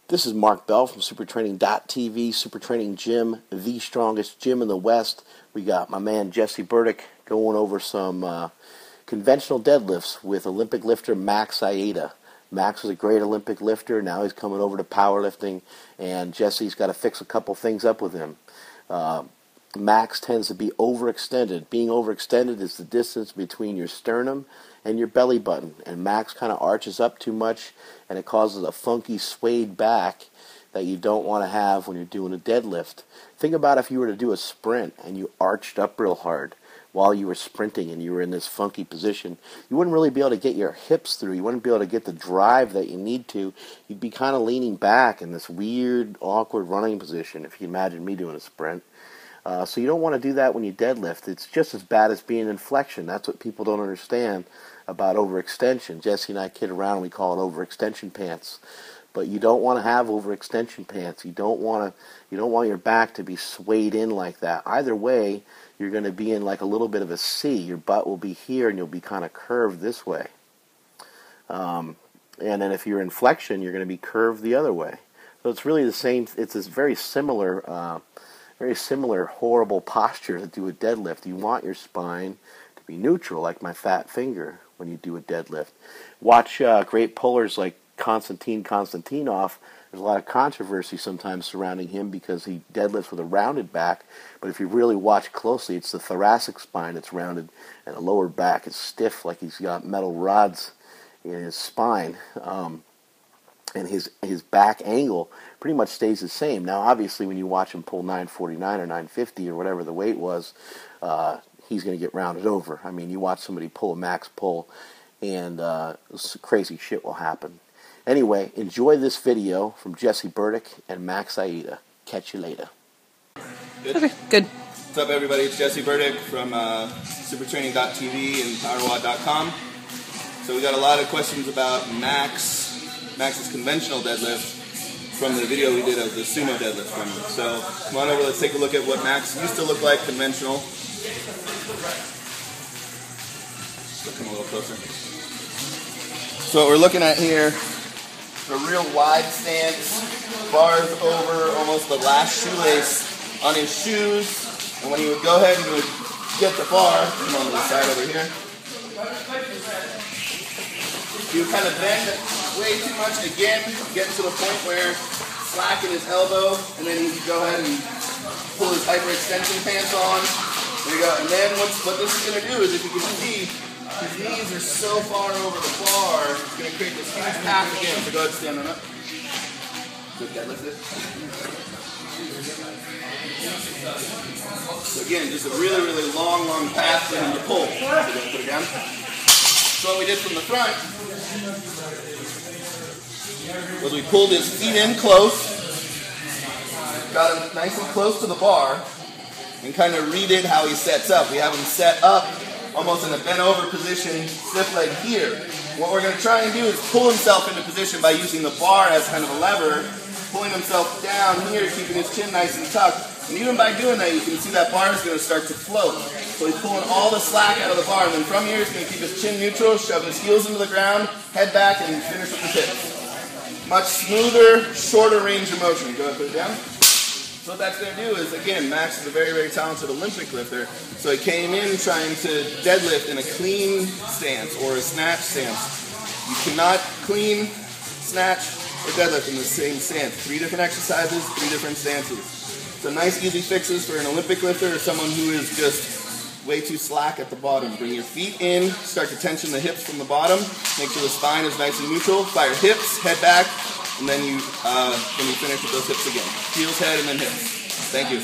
This is Mark Bell from SuperTraining.tv, Super Training Gym, the strongest gym in the West. We got my man Jesse Burdick going over some conventional deadlifts with Olympic lifter Max Aita. Max was a great Olympic lifter. Now he's coming over to powerlifting, and Jesse's got to fix a couple things up with him. Max tends to be overextended. Being overextended is the distance between your sternum and your belly button, and Max kind of arches up too much, and it causes a funky swayed back that you don't want to have when you're doing a deadlift. Think about if you were to do a sprint and you arched up real hard while you were sprinting and you were in this funky position. You wouldn't really be able to get your hips through. You wouldn't be able to get the drive that you need to. You'd be kind of leaning back in this weird, awkward running position if you imagine me doing a sprint. So you don't want to do that when you deadlift. It's just as bad as being in flexion. That's what people don't understand about overextension. Jesse and I kid around and we call it overextension pants. But you don't want to have overextension pants. You don't want your back to be swayed in like that. Either way, you're going to be in like a little bit of a C. Your butt will be here and you'll be kind of curved this way. And then if you're in flexion, you're going to be curved the other way. So it's really the same. It's this very similar horrible posture to do a deadlift. You want your spine to be neutral, like my fat finger, when you do a deadlift. Watch great pullers like Konstantin Konstantinov. There's a lot of controversy sometimes surrounding him because he deadlifts with a rounded back, but if you really watch closely, it's the thoracic spine that's rounded, and the lower back is stiff, like he's got metal rods in his spine. And his back angle pretty much stays the same. Now, obviously, when you watch him pull 949 or 950 or whatever the weight was, he's going to get rounded over. I mean, you watch somebody pull a max pull, and crazy shit will happen. Anyway, enjoy this video from Jesse Burdick and Max Aita. Catch you later. Good? Okay, good. What's up, everybody? It's Jesse Burdick from SuperTraining.tv and PowerWatt.com. So we got a lot of questions about Max's conventional deadlift from the video we did of the sumo deadlift from him. So come on over, let's take a look at what Max used to look like conventional. Come a little closer. So what we're looking at here, a real wide stance, bars over almost the last shoelace on his shoes, and when he would go ahead and he would get the bar, come on to the side over here, he would kind of bend way too much again, getting to the point where slack in his elbow, and then he would go ahead and pull his hyperextension pants on. There you go. And then what this is going to do is, if you can see, his knees are so far over the bar, it's going to create this huge path again. So go ahead and stand on up. Good, deadlift it. So again, just a really, really long path for him to pull. So go ahead and put it down. So what we did from the front was we pulled his feet in close, got him nice and close to the bar, and kind of redid how he sets up. We have him set up almost in a bent over position, stiff leg here. What we're going to try and do is pull himself into position by using the bar as kind of a lever, pulling himself down here, keeping his chin nice and tucked. And even by doing that, you can see that bar is going to start to float. So he's pulling all the slack out of the bar, and then from here he's going to keep his chin neutral, shove his heels into the ground, head back, and finish with the hips. Much smoother, shorter range of motion. Go ahead and put it down. So what that's going to do is, again, Max is a very, very talented Olympic lifter. So he came in trying to deadlift in a clean stance or a snatch stance. You cannot clean, snatch, or deadlift in the same stance. 3 different exercises, 3 different stances. So nice, easy fixes for an Olympic lifter or someone who is just way too slack at the bottom. Bring your feet in, start to tension the hips from the bottom. Make sure the spine is nice and neutral. Fire hips, head back, and then you finish with those hips again. Heels, head, and then hips. Thank you.